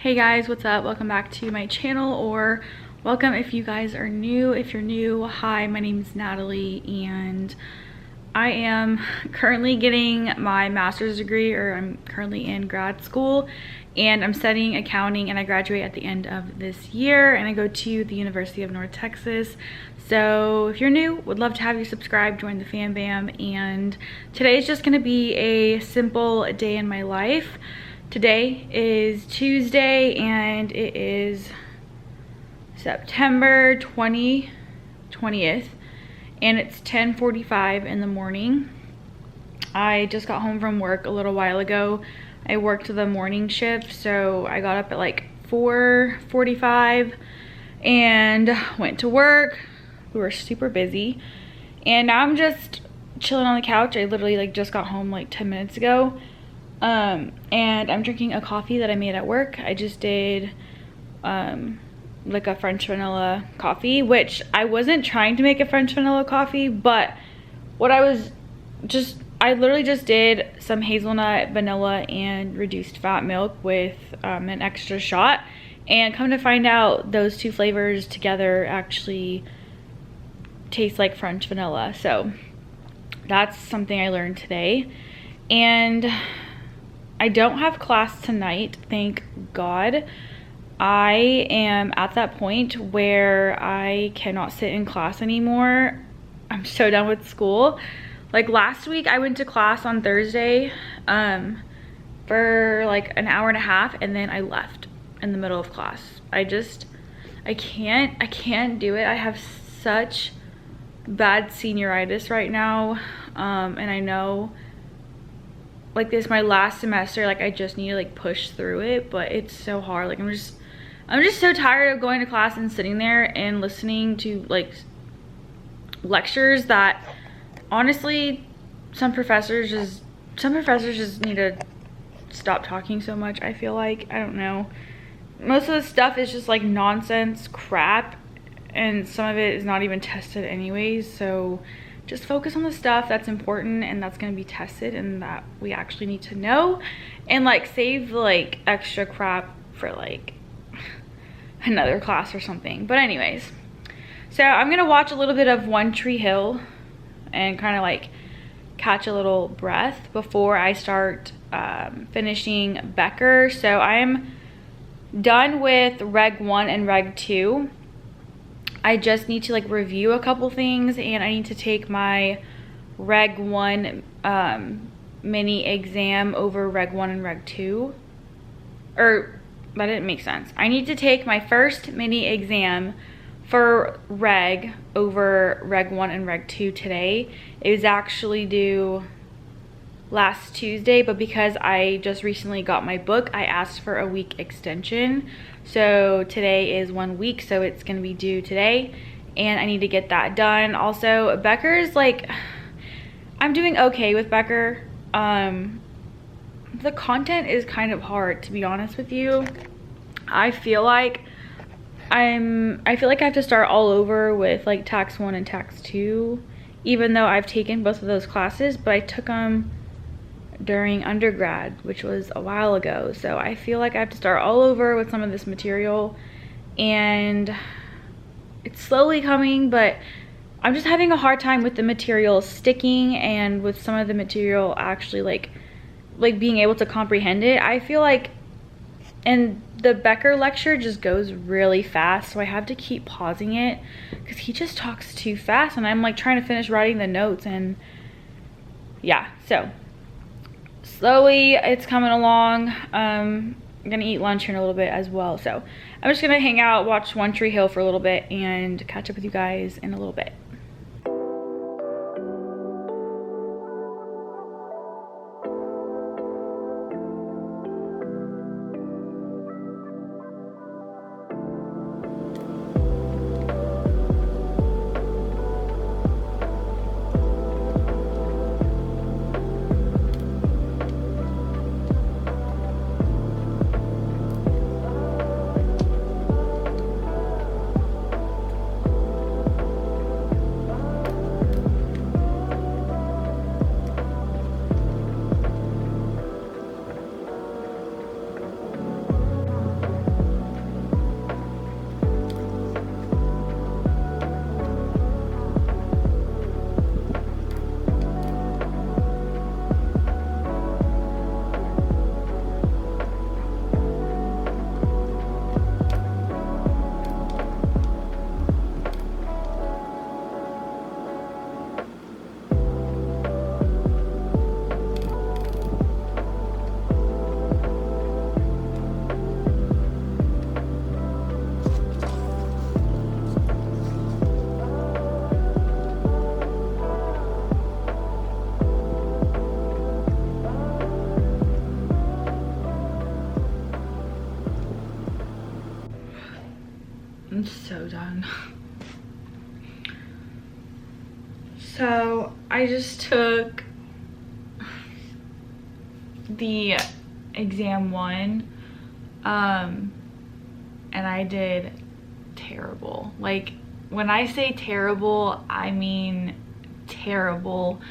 Hey guys, what's up? Welcome back to my channel, or welcome if you guys are new. If you're new, hi, my name is Natalie and I am currently getting my master's degree, or I'm currently in grad school and I'm studying accounting, and I graduate at the end of this year and I go to the University of North Texas. So if you're new, would love to have you subscribe, join the fam bam, and today is just going to be a simple day in my life. Today is Tuesday and it is September 20th and it's 10:45 in the morning. I just got home from work a little while ago. I worked the morning shift, so I got up at like 4:45 and went to work. We were super busy and now I'm just chilling on the couch. I literally just got home like 10 minutes ago. And I'm drinking a coffee that I made at work. I just did like a French vanilla coffee, which I wasn't trying to make a French vanilla coffee, but what I literally just did some hazelnut, vanilla, and reduced fat milk with an extra shot, and come to find out those two flavors together actually taste like French vanilla. So that's something I learned today. And I don't have class tonight, thank God. I am at that point where I cannot sit in class anymore. I'm so done with school. Like last week, I went to class on Thursday for like an hour and a half, and then I left in the middle of class. I can't do it. I have such bad senioritis right now, and I know like this my last semester, like I just need to like push through it, but it's so hard. Like I'm just so tired of going to class and sitting there and listening to like lectures that honestly some professors just need to stop talking so much. I feel like, I don't know, most of the stuff is just like nonsense crap, and some of it is not even tested anyways. So just focus on the stuff that's important and that's going to be tested and that we actually need to know, and like save like extra crap for like another class or something. But anyways, so I'm going to watch a little bit of One Tree Hill and kind of like catch a little breath before I start finishing Becker. So I'm done with Reg 1 and Reg 2. I just need to like review a couple things, and I need to take my Reg 1 mini exam over Reg 1 and Reg 2. Or that didn't make sense. I need to take my first mini exam for Reg over Reg 1 and Reg 2 today. It was actually due last Tuesday, but because I just recently got my book, I asked for a week extension. So today is 1 week, so it's gonna be due today, and I need to get that done. Also, Becker's like, I'm doing okay with Becker. The content is kind of hard, to be honest with you. I feel like I have to start all over with like Tax 1 and Tax 2, even though I've taken both of those classes, but I took them during undergrad, which was a while ago. So I feel like I have to start all over with some of this material, and it's slowly coming, but I'm just having a hard time with the material sticking and with some of the material actually like being able to comprehend it. I feel like, and the Becker lecture just goes really fast, so I have to keep pausing it because he just talks too fast, and I'm like trying to finish writing the notes, and yeah, so slowly it's coming along. I'm gonna eat lunch here in a little bit as well, so I'm just gonna hang out, watch One Tree Hill for a little bit, and catch up with you guys in a little bit. I'm so done. So I just took the exam 1, and I did terrible. Like, when I say terrible, I mean terrible.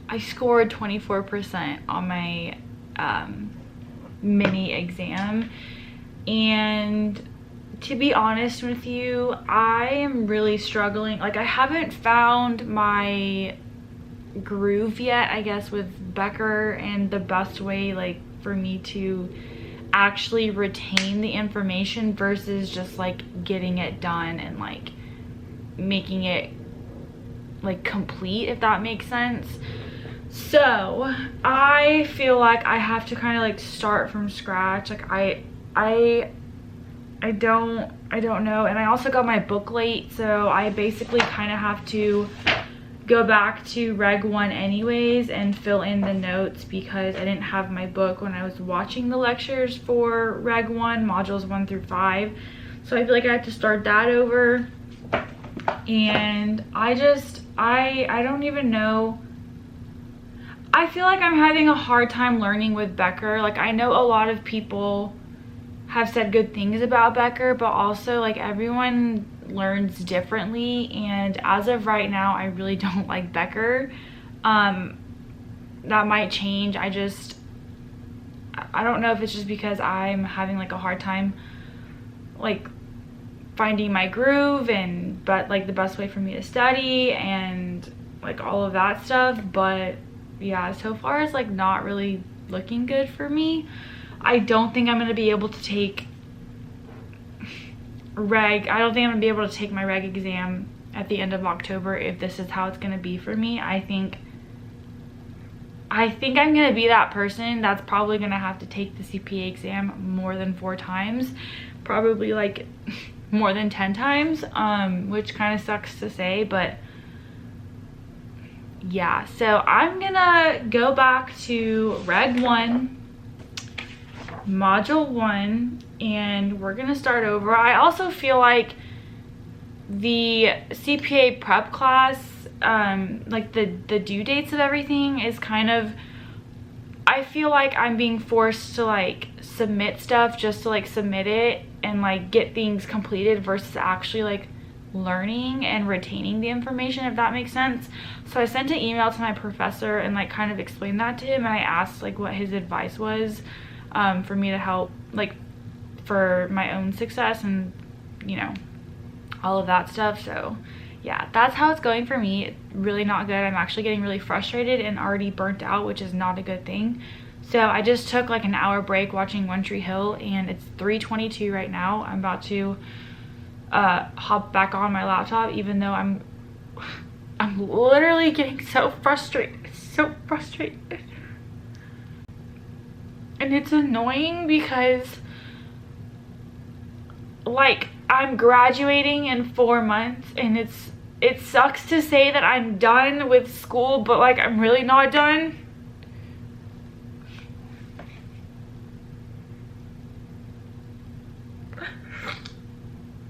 I scored 24% on my mini exam, and to be honest with you, I am really struggling. Like, I haven't found my groove yet, I guess, with Becker, and the best way like for me to actually retain the information versus just like getting it done and like making it like complete, if that makes sense. So I feel like I have to kind of like start from scratch. Like I don't know, and I also got my book late, so I basically kind of have to go back to Reg 1 anyways and fill in the notes because I didn't have my book when I was watching the lectures for Reg 1, modules 1 through 5. So I feel like I have to start that over. And I don't even know. I feel like I'm having a hard time learning with Becker. Like, I know a lot of people have said good things about Becker, but also like everyone learns differently, and as of right now I really don't like Becker. That might change. I don't know if it's just because I'm having like a hard time like finding my groove, but like the best way for me to study and like all of that stuff. But yeah, so far it's like not really looking good for me. I don't think I'm going to be able to take I don't think I'm going to be able to take my reg exam at the end of October if this is how it's going to be for me. I think I'm going to be that person that's probably going to have to take the CPA exam more than 4 times, probably like more than 10 times, which kind of sucks to say, but yeah. So I'm gonna go back to Reg 1, Module 1, and we're gonna start over. I also feel like the CPA prep class, like the due dates of everything is kind of, I feel like I'm being forced to like submit stuff just to like submit it and like get things completed versus actually like learning and retaining the information, if that makes sense. So I sent an email to my professor and like kind of explained that to him, and I asked like what his advice was for me to help like for my own success and, you know, all of that stuff. So yeah, that's how it's going for me. It's really not good. I'm actually getting really frustrated and already burnt out, which is not a good thing. So I just took like an hour break watching One Tree Hill, and it's 3:22 right now. I'm about to hop back on my laptop, even though I'm literally getting so frustrated. And it's annoying because like I'm graduating in 4 months, and it sucks to say that I'm done with school, but like I'm really not done.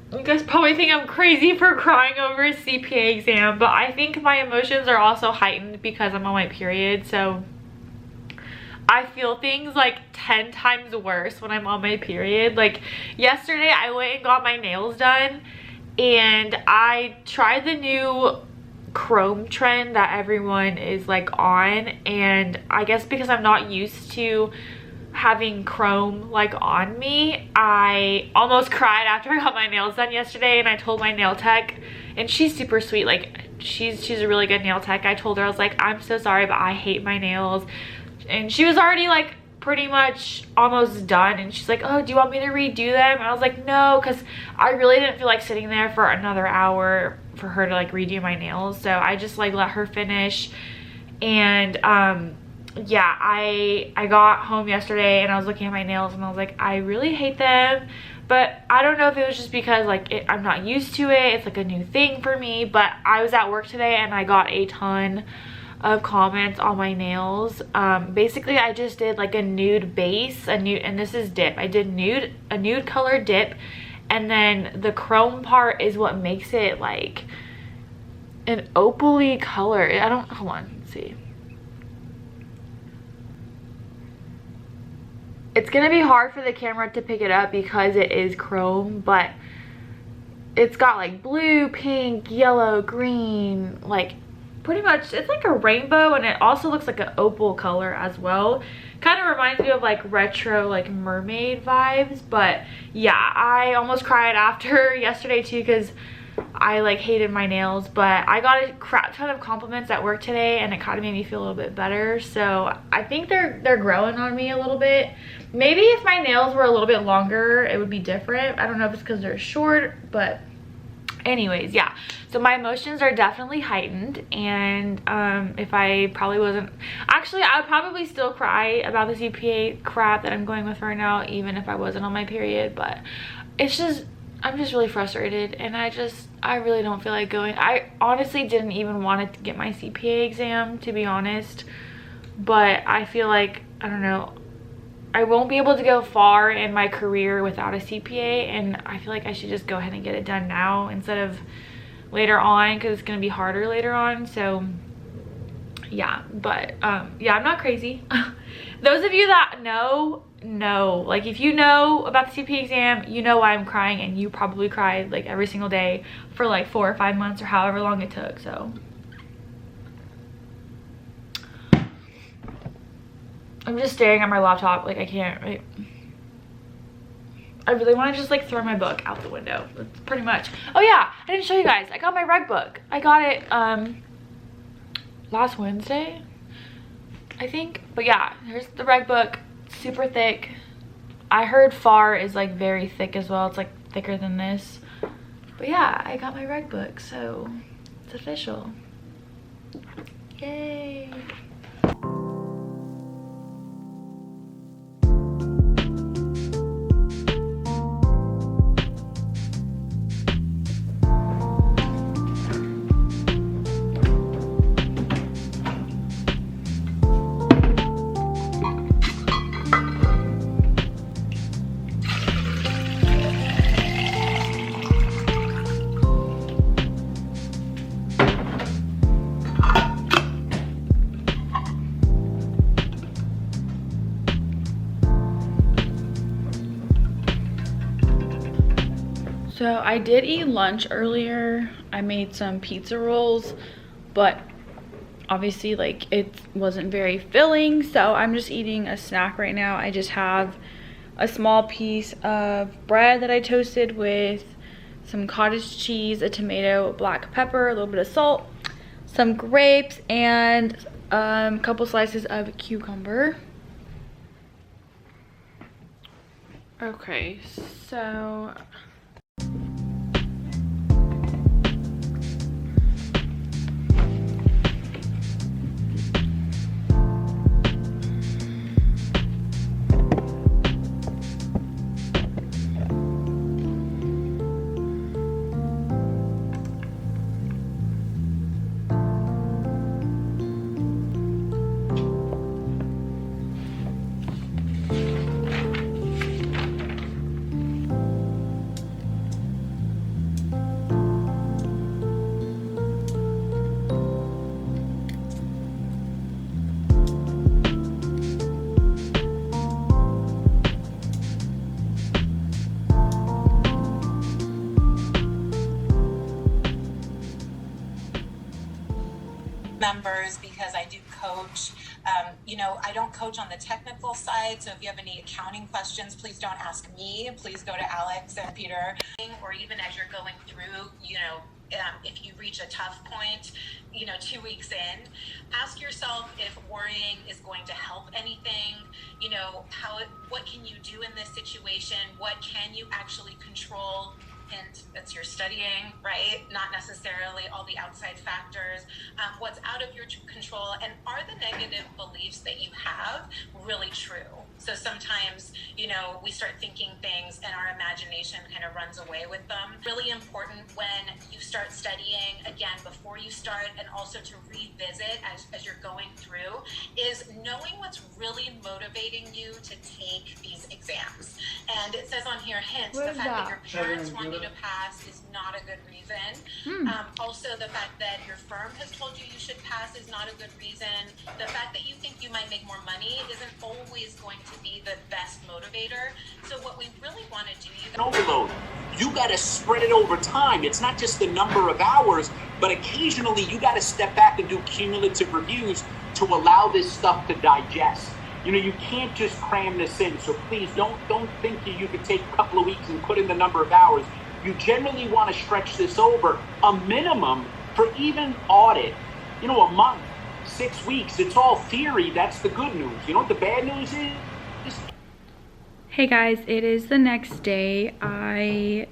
You guys probably think I'm crazy for crying over a CPA exam, but I think my emotions are also heightened because I'm on my period, so I feel things like 10 times worse when I'm on my period. Like yesterday I went and got my nails done, and I tried the new chrome trend that everyone is like on, and I guess because I'm not used to having chrome like on me, I almost cried after I got my nails done yesterday. And I told my nail tech, and she's super sweet, like she's a really good nail tech. I told her, I was like, I'm so sorry, but I hate my nails. And she was already like pretty much almost done, and she's like, oh, do you want me to redo them? And I was like, no, because I really didn't feel like sitting there for another hour for her to like redo my nails. So I just like let her finish. And yeah, I got home yesterday and I was looking at my nails and I was like, I really hate them. But I don't know if it was just because like I'm not used to it. It's like a new thing for me. But I was at work today and I got a ton of comments on my nails. Basically I just did like a nude base, and this is dip. I did a nude color dip, and then the chrome part is what makes it like an opal-y color. I don't, hold on, let's see. It's gonna be hard for the camera to pick it up because it is chrome, but it's got like blue, pink, yellow, green, like pretty much it's like a rainbow, and it also looks like an opal color as well. Kind of reminds me of like retro like mermaid vibes. But yeah, I almost cried after yesterday too because I like hated my nails, but I got a crap ton of compliments at work today and it kind of made me feel a little bit better. So I think they're growing on me a little bit. Maybe if my nails were a little bit longer it would be different. I don't know if it's because they're short, but anyways, yeah. So my emotions are definitely heightened, and if I probably wasn't, actually I would probably still cry about the CPA crap that I'm going with right now even if I wasn't on my period. But it's just, I'm just really frustrated, and I really don't feel like going. I honestly didn't even want to get my CPA exam, to be honest, but I feel like, I don't know, I won't be able to go far in my career without a CPA, and I feel like I should just go ahead and get it done now instead of later on, because it's going to be harder later on. So yeah, but yeah, I'm not crazy. Those of you that know, like if you know about the CPA exam, you know why I'm crying, and you probably cried like every single day for like 4 or 5 months or however long it took. So I'm just staring at my laptop, like I can't, I really want to just like throw my book out the window. That's pretty much. Oh yeah, I didn't show you guys, I got my reg book. I got it last Wednesday, I think. But yeah, here's the reg book, super thick. I heard FAR is like very thick as well. It's like thicker than this. But yeah, I got my reg book, so it's official. Yay. So I did eat lunch earlier. I made some pizza rolls, but obviously like it wasn't very filling, so I'm just eating a snack right now. I just have a small piece of bread that I toasted with some cottage cheese, a tomato, black pepper, a little bit of salt, some grapes, and a couple slices of cucumber. Okay, so members, because I do coach. You know, I don't coach on the technical side, so if you have any accounting questions, please don't ask me. Please go to Alex and Peter. Or even as you're going through, you know, if you reach a tough point, you know, 2 weeks in, ask yourself if worrying is going to help anything. You know, what can you do in this situation? What can you actually control? Hint, that's your studying, right? Not necessarily all the outside factors. What's out of your control, and are the negative beliefs that you have really true? So sometimes, you know, we start thinking things and our imagination kind of runs away with them. Really important when you start studying, again, before you start, and also to revisit as you're going through, is knowing what's really motivating you to take these exams. And it says on here, hence, the fact that your parents want you to pass is not a good reason. Also, the fact that your firm has told you you should pass is not a good reason. The fact that you think you might make more money isn't always going to be the best motivator. So what we really want to do, overload. You got to spread it over time. It's not just the number of hours, but occasionally you got to step back and do cumulative reviews to allow this stuff to digest. You know, you can't just cram this in. So please don't think that you could take a couple of weeks and put in the number of hours. You generally want to stretch this over a minimum for even audit, you know, a month, 6 weeks. It's all theory. That's the good news. You know what the bad news is? Hey guys, it is the next day. I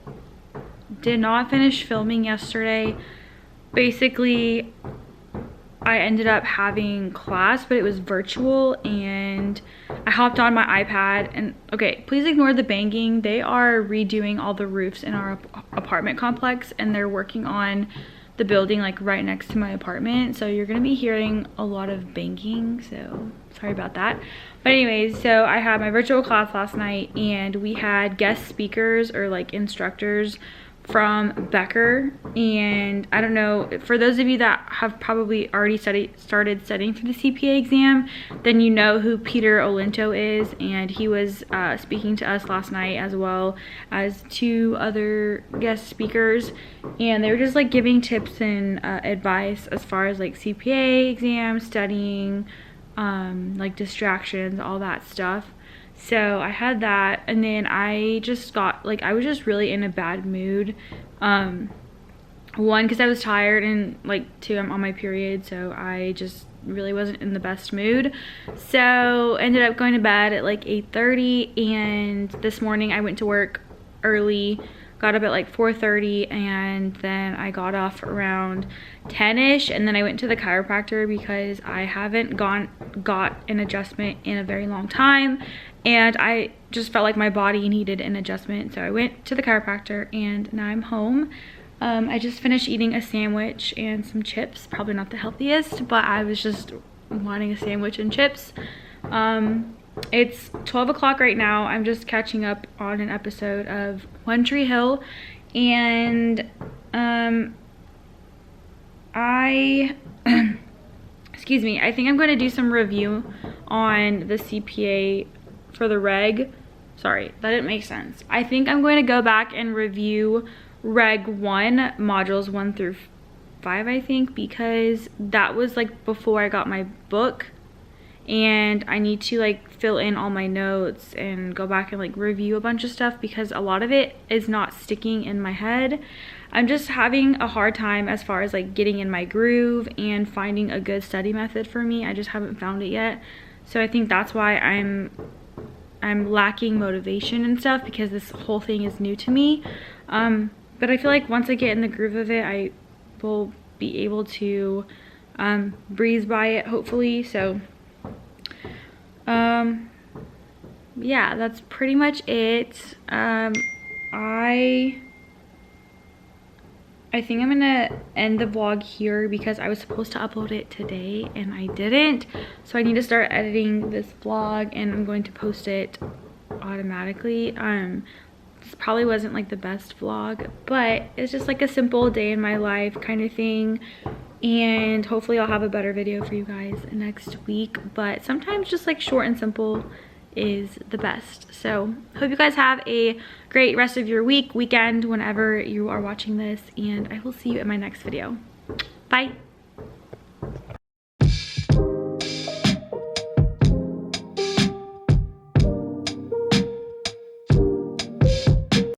did not finish filming yesterday. Basically, I ended up having class, but it was virtual, and I hopped on my iPad and, okay, please ignore the banging. They are redoing all the roofs in our apartment complex, and they're working on the building like right next to my apartment. So you're gonna be hearing a lot of banging, so sorry about that. But anyways, so I had my virtual class last night, and we had guest speakers or like instructors from Becker. And I don't know, for those of you that have probably already started studying for the CPA exam, then you know who Peter Olinto is, and he was speaking to us last night, as well as 2 other guest speakers, and they were just like giving tips and advice as far as like CPA exam studying, like distractions, all that stuff. So I had that, and then I just got like, I was just really in a bad mood. 1, because I was tired, and like 2, I'm on my period, so I just really wasn't in the best mood. So ended up going to bed at like 8:30, and this morning I went to work early, got up at like 4:30, and then I got off around 10ish, and then I went to the chiropractor because I haven't got an adjustment in a very long time, and I just felt like my body needed an adjustment. So I went to the chiropractor, and now I'm home. I just finished eating a sandwich and some chips. Probably not the healthiest, but I was just wanting a sandwich and chips. It's 12 o'clock right now. I'm just catching up on an episode of One Tree Hill, and excuse me, I think I'm going to do some review on the CPA for the reg. Sorry, that didn't make sense. I think I'm going to go back and review Reg 1, modules 1 through 5, I think, because that was like before I got my book, and I need to like fill in all my notes and go back and like review a bunch of stuff, because a lot of it is not sticking in my head. I'm just having a hard time as far as like getting in my groove and finding a good study method for me. I just haven't found it yet. So I think that's why I'm lacking motivation and stuff, because this whole thing is new to me. But I feel like once I get in the groove of it, I will be able to breeze by it, hopefully. So yeah, that's pretty much it. I think I'm gonna end the vlog here, because I was supposed to upload it today and I didn't. So I need to start editing this vlog, and I'm going to post it automatically. This probably wasn't like the best vlog, but it's just like a simple day in my life kind of thing. And hopefully I'll have a better video for you guys next week. But sometimes just like short and simple is the best. So hope you guys have a great rest of your weekend, whenever you are watching this, and I will see you in my next video. Bye.